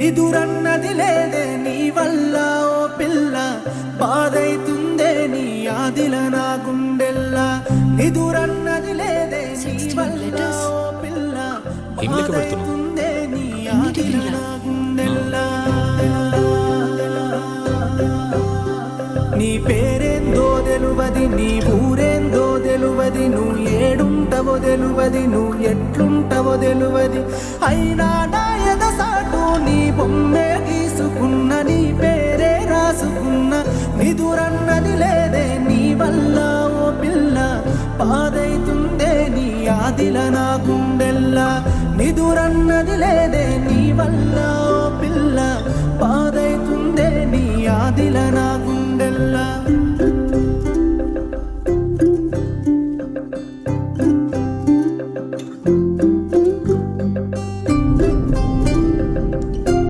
నిదురన్నది లేదే నీ వల్ల ఓ పిల్ల, బాధైతుందే నీ ఆదిల నా గుండెల్లా. నిదురన్నది లేదే నీ వల్ల ఓ పిల్ల, బాధైతుందే నీ ఆదిల నా గుండెల్లా. నీ పేరేందో తెలువది, నీ ఊరేందో తెలువది, నువ్వు ఏడుంటవో తెలువది, నువ్వు ఎట్లుంటవో తెలువది. అయినా నా ఎదసాటు నీ బొమ్మే గీసుకున్న, నీ పేరే రాసుకున్న. నిదురన్నది లేదే నీ వల్ల ఓ పిల్ల, బాధైతుందే నీ ఆదిల నా గుండెల్లా. నిదురన్నది లేదే నీ వల్ల